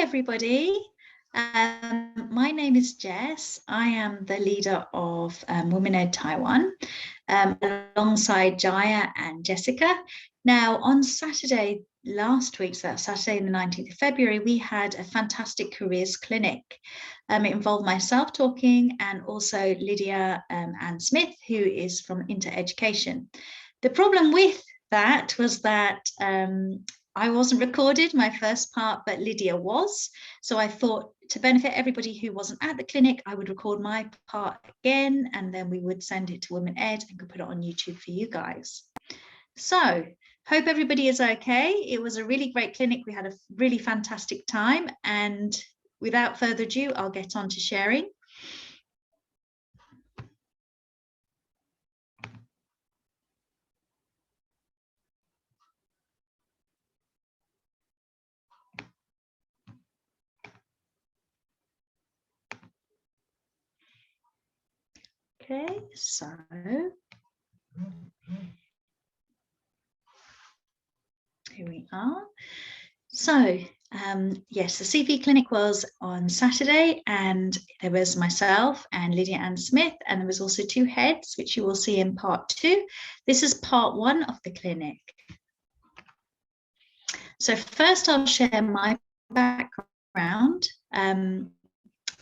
everybody. My name is Jess. I am the leader of WomenEd Taiwan, alongside Jaya and Jessica. Now, on Saturday last week, so that's Saturday the 19th of February, we had a fantastic careers clinic. It involved myself talking and also Lydia Ann Smith, who is from InterEducation. The problem with that was that I wasn't recorded, my first part, but Lydia was. So I thought to benefit everybody who wasn't at the clinic, I would record my part again, and then we would send it to WomenEd and could put it on YouTube for you guys. So hope everybody is okay. It was a really great clinic. We had a really fantastic time. And without further ado, I'll get on to sharing. Okay, so here we are. So yes, the CVClinic was on Saturday, and there was myself and Lydia Ann Smith, and there was also two heads, which you will see in part 2. This is part 1 of the clinic. So first I'll share my background.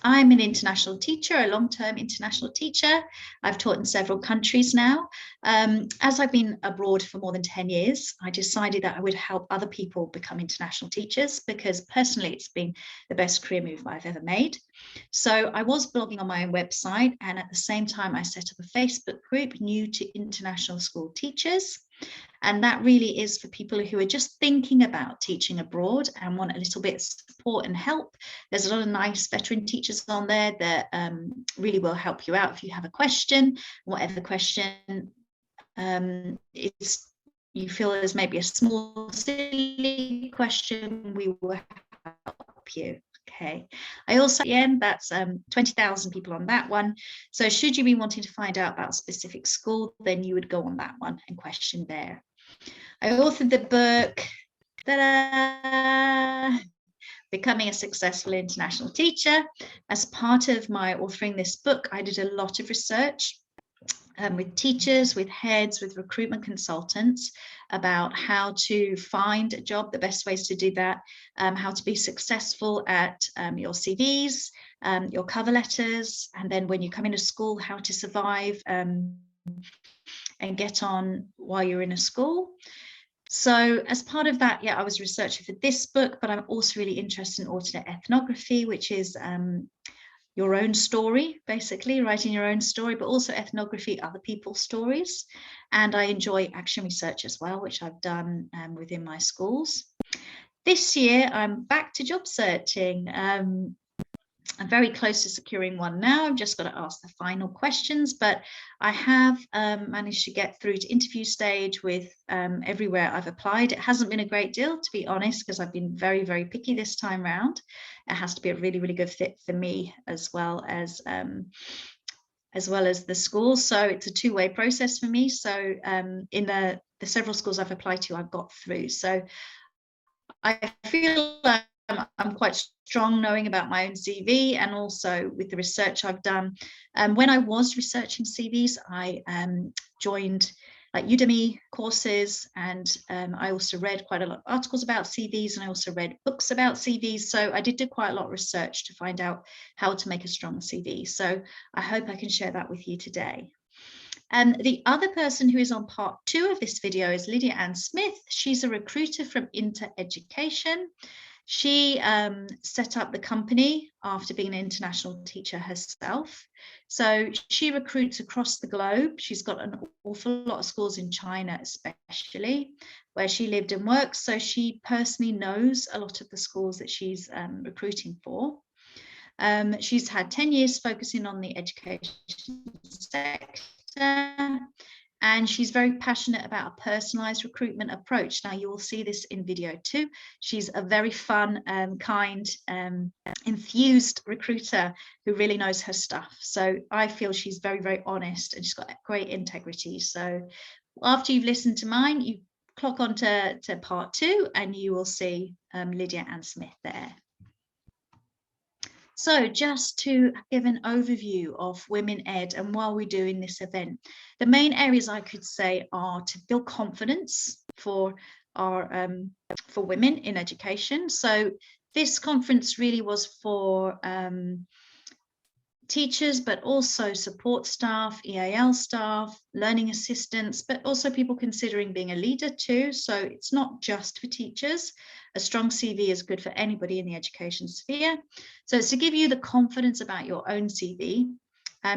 I'm an international teacher, a long-term international teacher. I've taught in several countries now. As I've been abroad for more than 10 years, I decided that I would help other people become international teachers, because personally it's been the best career move I've ever made. So I was blogging on my own website, and at the same time I set up a Facebook group, New to International School Teachers. And that really is for people who are just thinking about teaching abroad and want a little bit of support and help. There's a lot of nice veteran teachers on there that really will help you out if you have a question, whatever question you feel is maybe a small, silly question, we will help you. Okay, I also, at the end, that's 20,000 people on that one. So should you be wanting to find out about a specific school, then you would go on that one and question there. I authored the book, Becoming a Successful International Teacher. As part of my authoring this book, I did a lot of research with teachers, with heads, with recruitment consultants about how to find a job, the best ways to do that, how to be successful at your CVs, your cover letters, and then when you come into school, how to survive and get on while you're in a school. So as part of that, yeah, I was researching for this book, but I'm also really interested in alternate ethnography, which is your own story, basically writing your own story, but also ethnography, other people's stories. And I enjoy action research as well, which I've done within my schools. This year, I'm back to job searching. I'm very close to securing one now. I've just got to ask the final questions, but I have managed to get through to interview stage with everywhere I've applied. It hasn't been a great deal, to be honest, because I've been very, very picky this time round. It has to be a really, really good fit for me as well as the school. So it's a two-way process for me. So in the several schools I've applied to, I've got through. So I feel like I'm quite strong knowing about my own CV, and also with the research I've done. When I was researching CVs, I joined like Udemy courses, and I also read quite a lot of articles about CVs, and I also read books about CVs. So I did do quite a lot of research to find out how to make a strong CV. So I hope I can share that with you today. And the other person who is on part 2 of this video is Lydia Ann Smith. She's a recruiter from InterEducation. She set up the company after being an international teacher herself. So she recruits across the globe. She's got an awful lot of schools in China, especially, where she lived and worked. So she personally knows a lot of the schools that she's recruiting for. She's had 10 years focusing on the education sector. And she's very passionate about a personalized recruitment approach. Now, you will see this in video 2. She's a very fun, kind, enthused recruiter who really knows her stuff. So I feel she's very, very honest, and she's got great integrity. So after you've listened to mine, you clock on to part 2 and you will see Lydia Ann Smith there. So just to give an overview of Women Ed and while we're doing this event, the main areas I could say are to build confidence for our for women in education. So this conference really was for teachers, but also support staff, EAL staff, learning assistants, but also people considering being a leader too. So it's not just for teachers. A strong CV is good for anybody in the education sphere. So it's to give you the confidence about your own CV.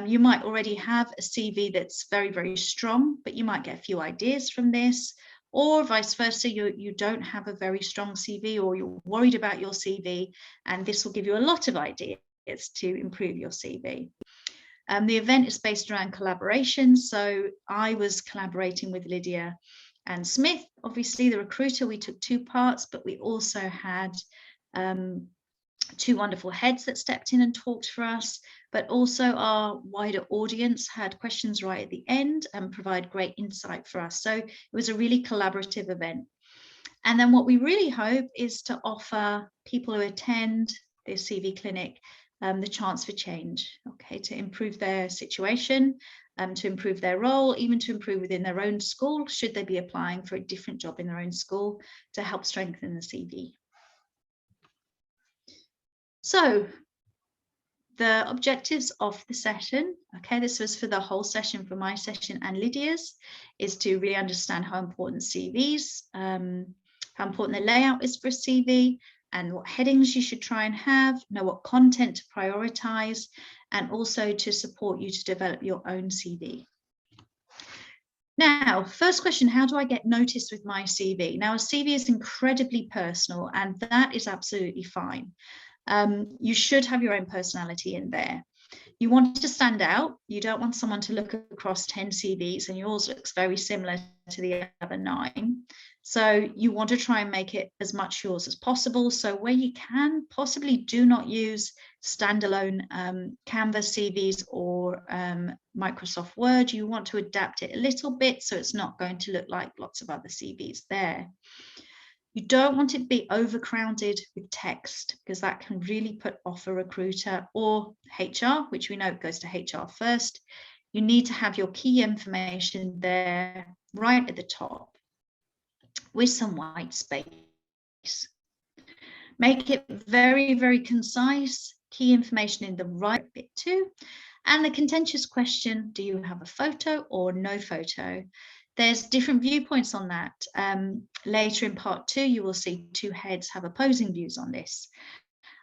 You might already have a CV that's very, very strong, but you might get a few ideas from this, or vice versa, you don't have a very strong CV, or you're worried about your CV, and this will give you a lot of ideas to improve your CV. The event is based around collaboration. So I was collaborating with Lydia and Smith, obviously the recruiter. We took 2 parts, but we also had 2 wonderful heads that stepped in and talked for us, but also our wider audience had questions right at the end and provide great insight for us. So it was a really collaborative event. And then what we really hope is to offer people who attend the CVClinic the chance for change, okay, to improve their situation, to improve their role, even to improve within their own school, should they be applying for a different job in their own school, to help strengthen the CV. So the objectives of the session, okay, this was for the whole session, for my session and Lydia's, is to really understand how important CVs, how important the layout is for a CV, and what headings you should try and have, know what content to prioritize, and also to support you to develop your own CV. Now, first question, how do I get noticed with my CV? Now, a CV is incredibly personal, and that is absolutely fine. You should have your own personality in there. You want to stand out. You don't want someone to look across 10 CVs and yours looks very similar to the other 9. So you want to try and make it as much yours as possible. So where you can, possibly do not use standalone Canva CVs or Microsoft Word. You want to adapt it a little bit so it's not going to look like lots of other CVs there. You don't want it to be overcrowded with text, because that can really put off a recruiter or HR, which we know goes to HR first. You need to have your key information there right at the top with some white space. Make it very, very concise, key information in the right bit too. And the contentious question, do you have a photo or no photo? There's different viewpoints on that. Later in part 2, you will see 2 heads have opposing views on this.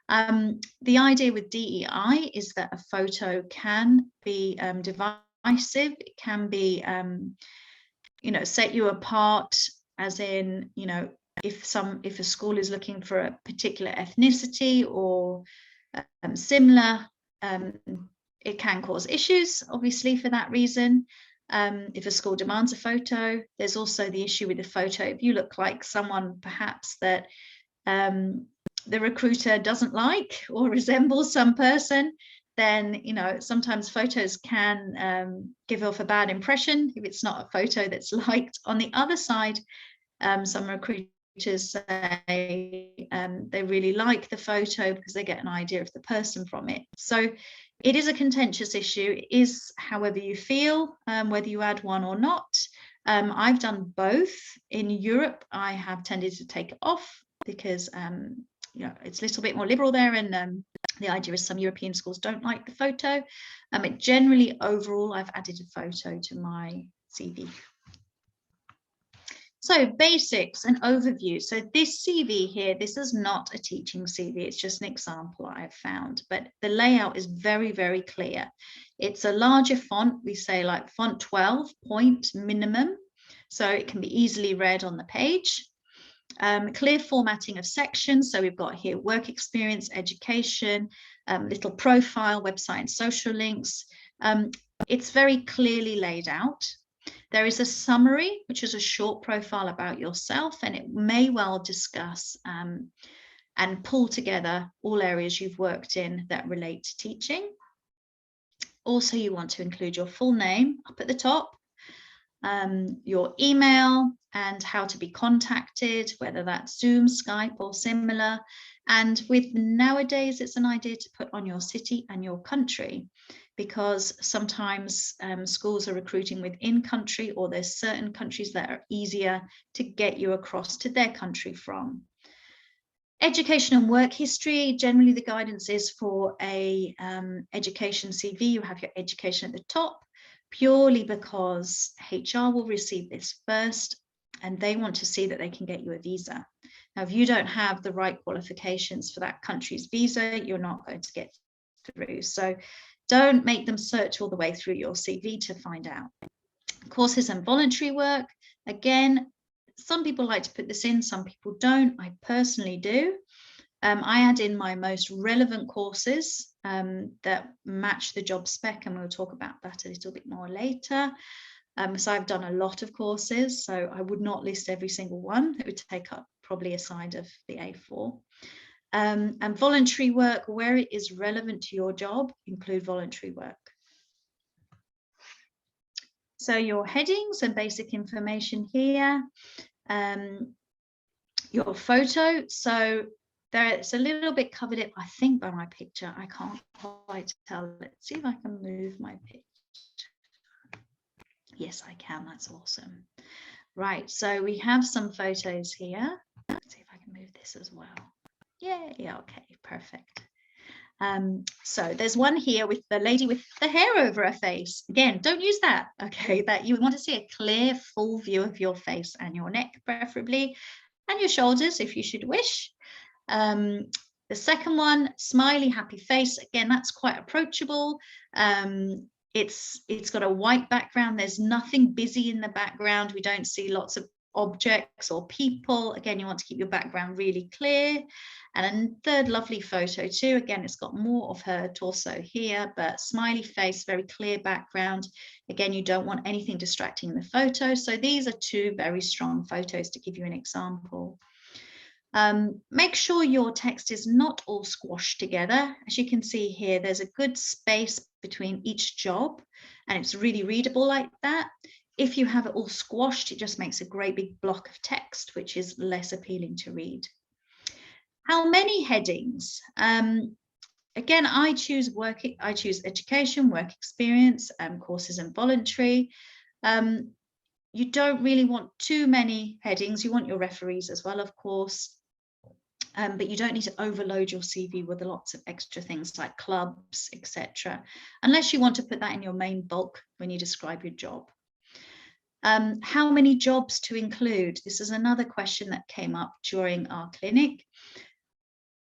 The idea with DEI is that a photo can be divisive. It can be, set you apart, as in, if a school is looking for a particular ethnicity or similar, it can cause issues, obviously, for that reason. If a school demands a photo, there's also the issue with the photo. If you look like someone perhaps that the recruiter doesn't like or resembles some person, then sometimes photos can give off a bad impression if it's not a photo that's liked. On the other side, some recruiters say they really like the photo because they get an idea of the person from it. So it is a contentious issue. It is however you feel, whether you add one or not. I've done both. In Europe, I have tended to take it off because it's a little bit more liberal there, and the idea is some European schools don't like the photo. Generally, overall, I've added a photo to my CV. So basics and overview. So this CV here, this is not a teaching CV. It's just an example I've found, but the layout is very, very clear. It's a larger font. We say like font 12 point minimum. So it can be easily read on the page. Clear formatting of sections. So we've got here work experience, education, little profile, website and social links. It's very clearly laid out. There is a summary, which is a short profile about yourself, and it may well discuss and pull together all areas you've worked in that relate to teaching. Also, you want to include your full name up at the top, your email and how to be contacted, whether that's Zoom, Skype or similar, And with nowadays, it's an idea to put on your city and your country, because sometimes schools are recruiting within country, or there's certain countries that are easier to get you across to their country from. Education and work history, generally the guidance is for a education CV, you have your education at the top, purely because HR will receive this first and they want to see that they can get you a visa. Now, if you don't have the right qualifications for that country's visa, you're not going to get through. So don't make them search all the way through your CV to find out. Courses and voluntary work, again, some people like to put this in, some people don't. I personally do. I add in my most relevant courses that match the job spec, and we'll talk about that a little bit more later. So I've done a lot of courses, so I would not list every single one. It would take up probably a side of the A4. And voluntary work, where it is relevant to your job, include voluntary work. So your headings and basic information here. Your photo, so it's a little bit covered up, I think, by my picture. I can't quite tell. Let's see if I can move my picture. Yes, I can. That's awesome. Right, so we have some photos here. Let's see if I can move this as well. Yeah, okay, perfect. So there's one here with the lady with the hair over her face. Again, don't use that, okay? That you want to see a clear, full view of your face and your neck, preferably, and your shoulders if you should wish. The second one, smiley, happy face. Again, that's quite approachable. It's got a white background. There's nothing busy in the background. We don't see lots of objects or people. Again, you want to keep your background really clear. And a third lovely photo too. Again, it's got more of her torso here, but smiley face, very clear background. Again, you don't want anything distracting in the photo. So these are two very strong photos to give you an example. Make sure your text is not all squashed together. As you can see here, there's a good space between each job, and it's really readable like that. If you have it all squashed, it just makes a great big block of text, which is less appealing to read. How many headings? Again, I choose education, work experience, courses and voluntary. You don't really want too many headings. You want your referees as well, of course. But you don't need to overload your CV with lots of extra things like clubs, etc., unless you want to put that in your main bulk when you describe your job. How many jobs to include? This is another question that came up during our clinic.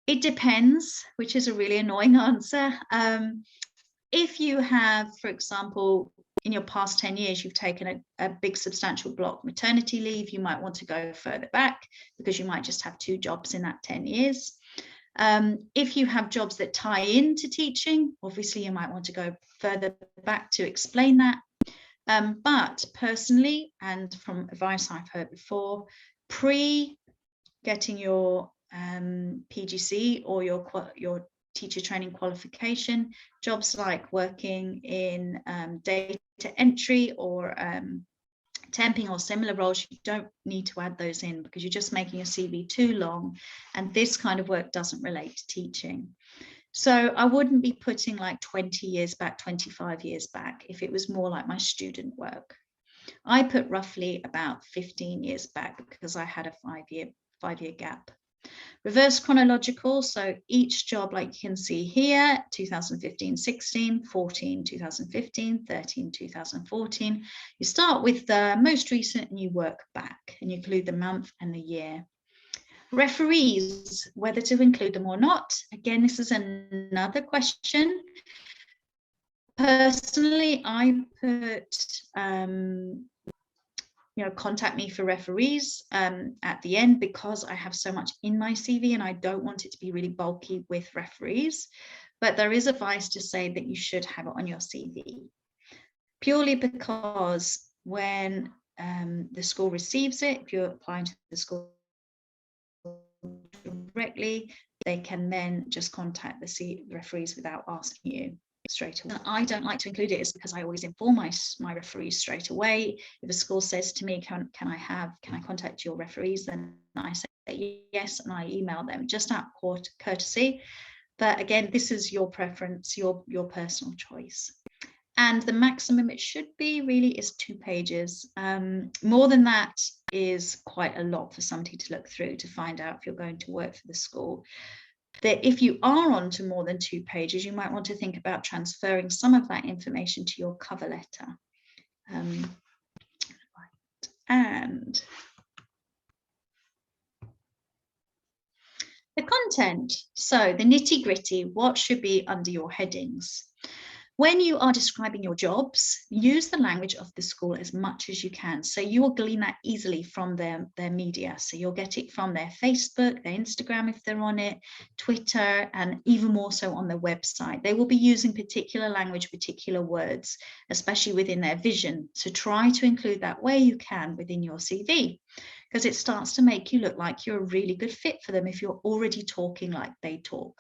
It depends, which is a really annoying answer. If you have, for example, in your past 10 years, you've taken a big substantial block maternity leave, you might want to go further back because you might just have 2 jobs in that 10 years. If you have jobs that tie into teaching, obviously you might want to go further back to explain that. But personally, and from advice I've heard before, getting your PGC or your teacher training qualification, jobs like working in data entry or temping or similar roles, you don't need to add those in because you're just making your CV too long, and this kind of work doesn't relate to teaching. So I wouldn't be putting like 20 years back, 25 years back if it was more like my student work. I put roughly about 15 years back because I had a five-year gap. Reverse chronological, so each job, like you can see here, 2015, 16, 14, 2015, 13, 2014. You start with the most recent and you work back and you include the month and the year. Referees, whether to include them or not. Again, this is another question. Personally, I put contact me for referees at the end because I have so much in my CV and I don't want it to be really bulky with referees. But there is advice to say that you should have it on your CV, purely because when the school receives it, if you're applying to the school directly, they can then just contact the referees without asking you straight away. And I don't like to include it is because I always inform my referees straight away. If a school says to me, can I contact your referees, then I say yes, and I email them just out of courtesy. But again, this is your preference, your personal choice. And the maximum it should be really is 2 pages. More than that is quite a lot for somebody to look through to find out if you're going to work for the school. That if you are on to more than 2 pages, you might want to think about transferring some of that information to your cover letter. And the content, so the nitty-gritty, what should be under your headings. When you are describing your jobs, use the language of the school as much as you can. So you will glean that easily from their media. So you'll get it from their Facebook, their Instagram if they're on it, Twitter, and even more so on their website. They will be using particular language, particular words, especially within their vision. So try to include that where you can within your CV, because it starts to make you look like you're a really good fit for them if you're already talking like they talk.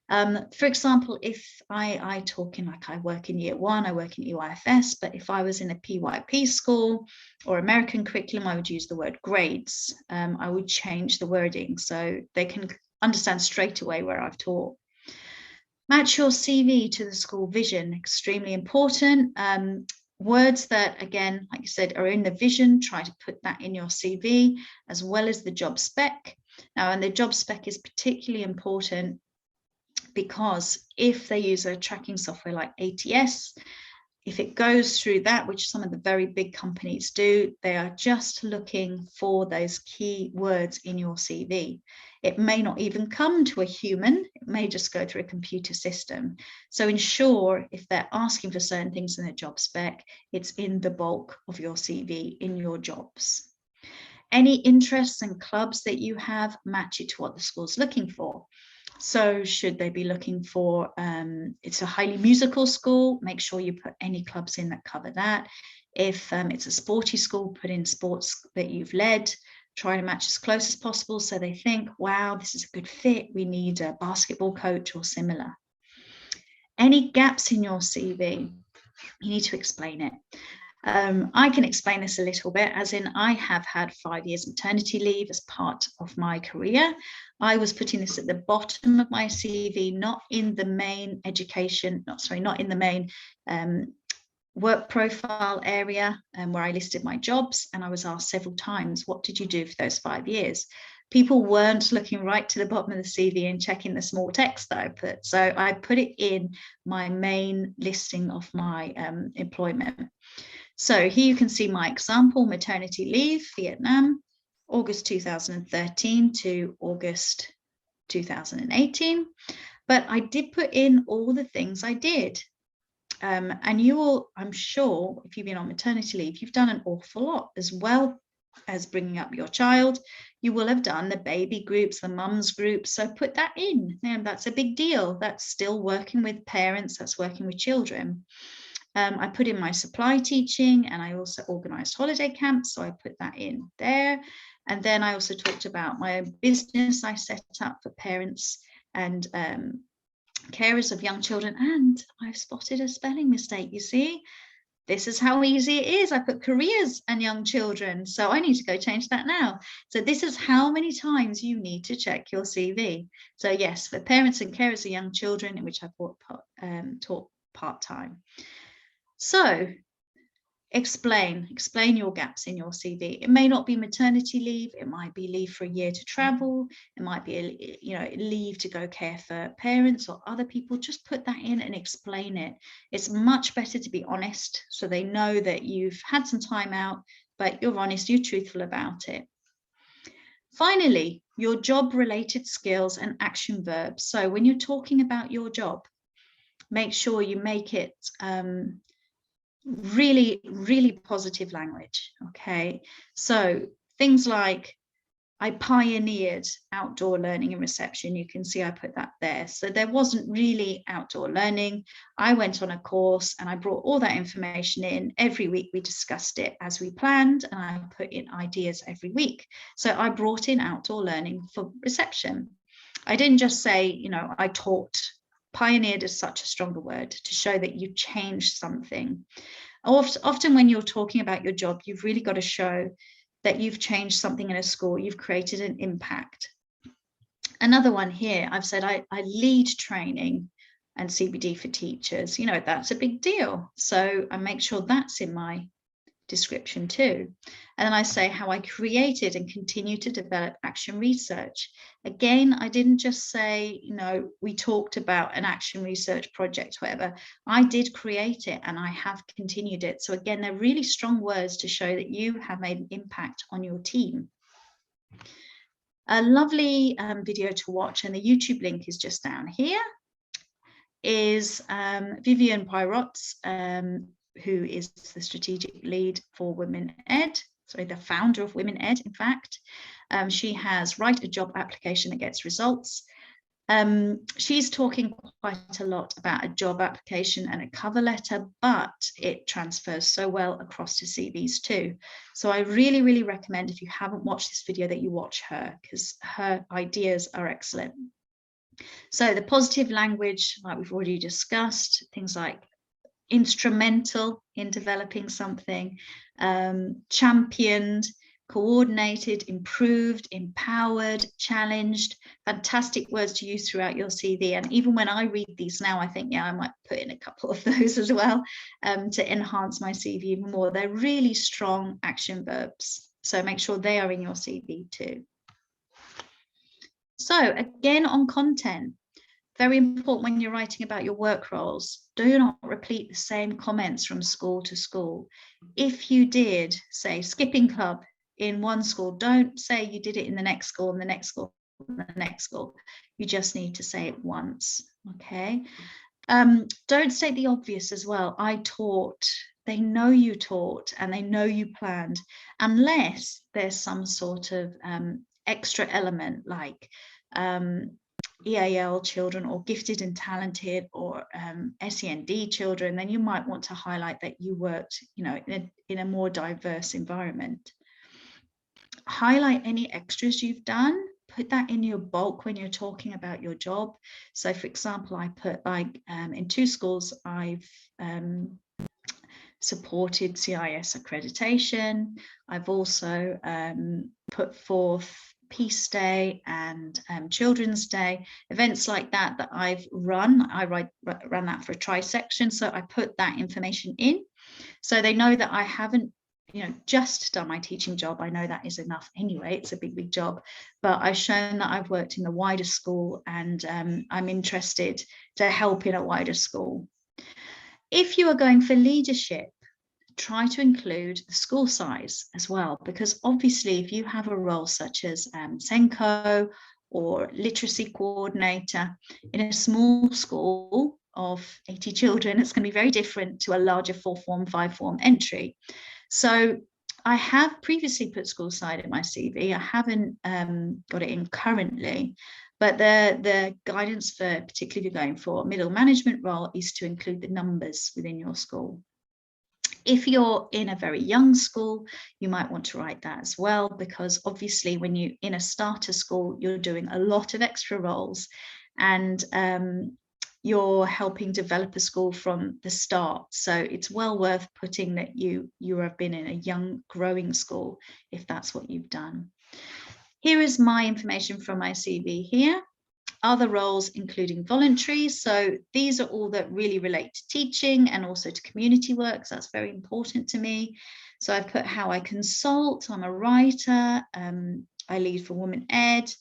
For example, if I talk in, like I work in year 1, I work in EYFS, but if I was in a PYP school or American curriculum, I would use the word grades. I would change the wording so they can understand straight away where I've taught. Match your CV to the school vision, extremely important. Words that, again, like you said, are in the vision, try to put that in your CV, as well as the job spec. Now, and the job spec is particularly important because if they use a tracking software like ATS, if it goes through that, which some of the very big companies do, they are just looking for those key words in your CV. It may not even come to a human, it may just go through a computer system. So ensure if they're asking for certain things in the job spec, it's in the bulk of your CV, in your jobs. Any interests and clubs that you have, match it to what the school's looking for. So should they be looking for, it's a highly musical school, make sure you put any clubs in that cover that. If it's a sporty school, put in sports that you've led, try to match as close as possible so they think, wow, this is a good fit, we need a basketball coach or similar. Any gaps in your CV, you need to explain it. I can explain this a little bit, as in I have had 5 years maternity leave as part of my career. I was putting this at the bottom of my CV, not in the main education, not in the main work profile area where I listed my jobs. And I was asked several times, what did you do for those 5 years? People weren't looking right to the bottom of the CV and checking the small text that I put. So I put it in my main listing of my employment. So here you can see my example: maternity leave, Vietnam, August 2013 to August 2018. But I did put in all the things I did. And you will, I'm sure, if you've been on maternity leave, you've done an awful lot, as well as bringing up your child. You will have done the baby groups, the mums groups. So put that in. And that's a big deal. That's still working with parents, that's working with children. I put in my supply teaching, and I also organized holiday camps, so I put that in there. And then I also talked about my own business I set up for parents and carers of young children. And I've spotted a spelling mistake, you see. This is how easy it is. I put careers and young children, so I need to go change that now. So this is how many times you need to check your CV. So yes, for parents and carers of young children, in which I taught part-time. So explain your gaps in your CV. It may not be maternity leave, it might be leave for a year to travel, it might be leave to go care for parents or other people. Just put that in and explain it. It's much better to be honest, so they know that you've had some time out, but you're honest, you're truthful about it. Finally, your job related skills and action verbs. So when you're talking about your job, make sure you make it really, really positive language. Okay, so things like, I pioneered outdoor learning and reception. You can see I put that there. So there wasn't really outdoor learning. I went on a course and I brought all that information in. Every week we discussed it as we planned, and I put in ideas every week. So I brought in outdoor learning for reception. I didn't just say, I taught. Pioneered is such a stronger word to show that you changed something. Often when you're talking about your job, you've really got to show that you've changed something in a school, you've created an impact. Another one here, I've said I lead training and CBD for teachers. You know, that's a big deal. So I make sure that's in my description too. And then I say how I created and continue to develop action research. Again, I didn't just say, you know, we talked about an action research project, whatever. I did create it and I have continued it. So again, they're really strong words to show that you have made an impact on your team. A lovely video to watch, and the YouTube link is just down here, is Vivian Pyrot's, who is the strategic lead for WomenEd, sorry, the founder of WomenEd, in fact. She has Write a Job Application That Gets Results. She's talking quite a lot about a job application and a cover letter, but it transfers so well across to CVs too. So I really, really recommend, if you haven't watched this video, that you watch her, because her ideas are excellent. So the positive language, like we've already discussed, things like instrumental in developing something, championed, coordinated, improved, empowered, challenged, fantastic words to use throughout your CV. And even when I read these now, I think, yeah, I might put in a couple of those as well to enhance my CV even more. They're really strong action verbs. So make sure they are in your CV too. So again, on content, very important when you're writing about your work roles, do not repeat the same comments from school to school. If you did, say, skipping club in one school, don't say you did it in the next school and the next school and the next school. You just need to say it once, okay? Don't state the obvious as well. I taught. They know you taught and they know you planned, unless there's some sort of extra element like EAL children or gifted and talented or SEND children. Then you might want to highlight that you worked, you know, in a more diverse environment. Highlight any extras you've done. Put that in your bulk when you're talking about your job. So for example, I put, like, in 2 schools, I've supported CIS accreditation. I've also put forth Peace Day and Children's Day, events like that that I've run. I ran that for a tri-section, so I put that information in. So they know that I haven't, you know, just done my teaching job. I know that is enough anyway. It's a big, big job. But I've shown that I've worked in the wider school and I'm interested to help in a wider school. If you are going for leadership, try to include the school size as well, because obviously if you have a role such as SENCO or literacy coordinator in a small school of 80 children, it's going to be very different to a larger 4-form, 5-form entry. So I have previously put school size in my CV. I haven't got it in currently, but the guidance for, particularly if you're going for a middle management role, is to include the numbers within your school. If you're in a very young school, you might want to write that as well, because obviously when you're in a starter school, you're doing a lot of extra roles and you're helping develop a school from the start. So it's well worth putting that you have been in a young growing school if that's what you've done. Here is my information from my CV here. Other roles, including voluntary. So these are all that really relate to teaching and also to community work. So that's very important to me. So I've put how I consult. I'm a writer. I lead for WomenEd.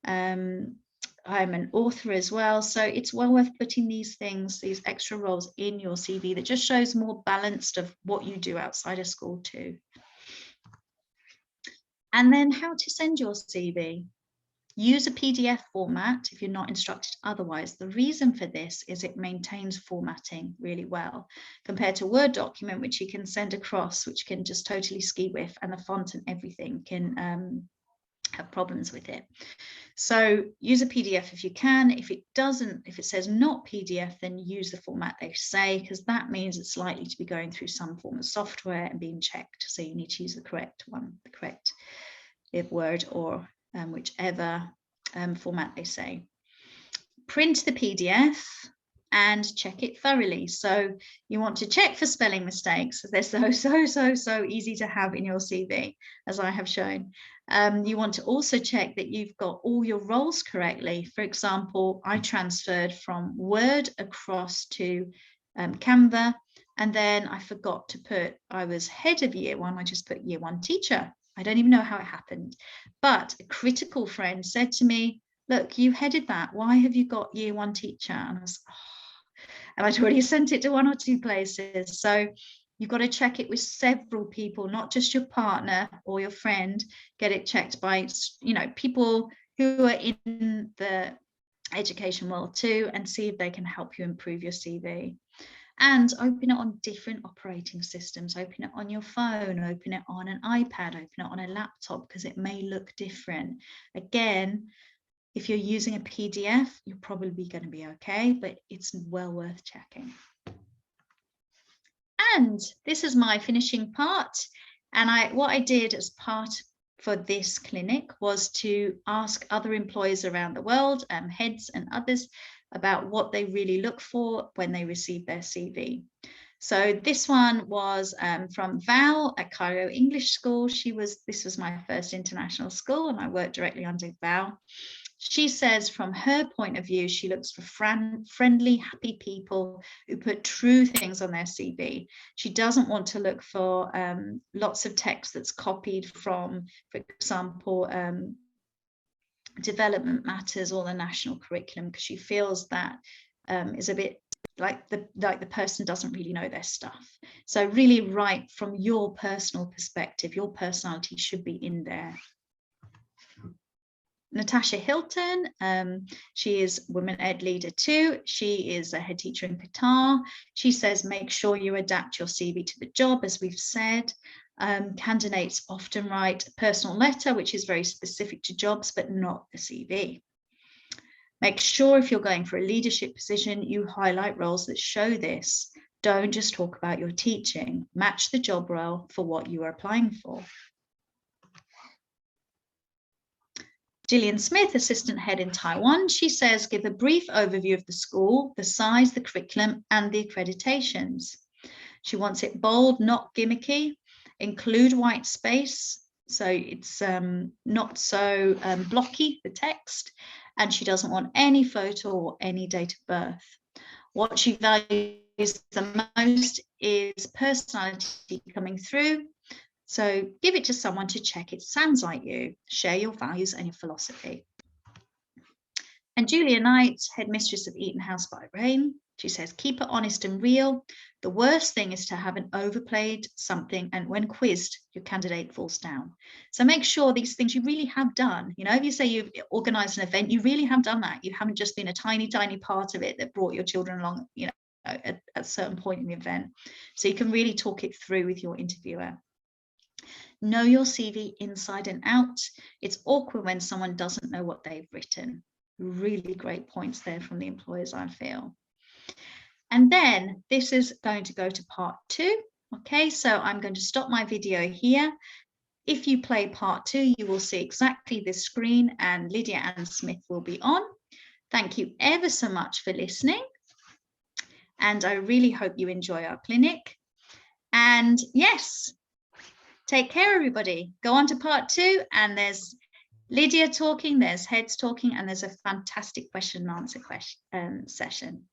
I'm an author as well. So it's well worth putting these things, these extra roles in your CV that just shows more balanced of what you do outside of school too. And then how to send your CV. Use a PDF format if you're not instructed otherwise. The reason for this is it maintains formatting really well compared to a Word document, which you can send across, which can just totally ski with, and the font and everything can have problems with it. So use a PDF if you can. If it doesn't, if it says not PDF, then use the format they say, because that means it's likely to be going through some form of software and being checked. So you need to use the correct one, the correct Word or whichever format they say. Print the PDF and check it thoroughly. So you want to check for spelling mistakes. They're so easy to have in your CV, as I have shown. You want to also check that you've got all your roles correctly. For example, I transferred from Word across to Canva, and then I forgot to put, I was head of year one, I just put year one teacher. I don't even know how it happened. But a critical friend said to me, look, you headed that. Why have you got year one teacher? And I was, and I'd already sent it to 1 or 2 places. So you've got to check it with several people, not just your partner or your friend. Get it checked by, you know, people who are in the education world too, and see if they can help you improve your CV. And open it on different operating systems. Open it on your phone, open it on an iPad, open it on a laptop, because it may look different. Again, if you're using a PDF, you're probably going to be okay, but it's well worth checking. And this is my finishing part. And what I did as part for this clinic was to ask other employers around the world, heads and others, about what they really look for when they receive their CV. So this one was from Val at Cairo English School. This was my first international school, and I worked directly under Val. She says from her point of view, she looks for friendly, happy people who put true things on their CV. She doesn't want to look for lots of text that's copied from, for example, development matters or the national curriculum, because she feels that is a bit like the person doesn't really know their stuff. So really write from your personal perspective. Your personality should be in there. Natasha Hilton, she is Women Ed Leader 2. She is a head teacher in Qatar. She says, make sure you adapt your CV to the job, as we've said. Candidates often write a personal letter, which is very specific to jobs, but not the CV. Make sure if you're going for a leadership position, you highlight roles that show this. Don't just talk about your teaching. Match the job role for what you are applying for. Gillian Smith, assistant head in Taiwan, she says, give a brief overview of the school, the size, the curriculum, and the accreditations. She wants it bold, not gimmicky. Include white space, so it's not so blocky, the text, and she doesn't want any photo or any date of birth. What she values the most is personality coming through. So give it to someone to check it sounds like you. Share your values and your philosophy. And Julia Knight, headmistress of Eton House by Rain, she says, keep it honest and real. The worst thing is to have an overplayed something, and when quizzed, your candidate falls down. So make sure these things you really have done. You know, if you say you've organized an event, you really have done that. You haven't just been a tiny part of it that brought your children along, you know, at a certain point in the event. So you can really talk it through with your interviewer. Know your CV inside and out. It's awkward when someone doesn't know what they've written. Really great points there from the employers, I feel. And then this is going to go to part 2. Okay, so I'm going to stop my video here. If you play part 2, you will see exactly this screen, and Lydia Ann Smith will be on. Thank you ever so much for listening. And I really hope you enjoy our clinic. And yes, take care, everybody. Go on to part 2, and there's Lydia talking, there's heads talking, and there's a fantastic question and answer session.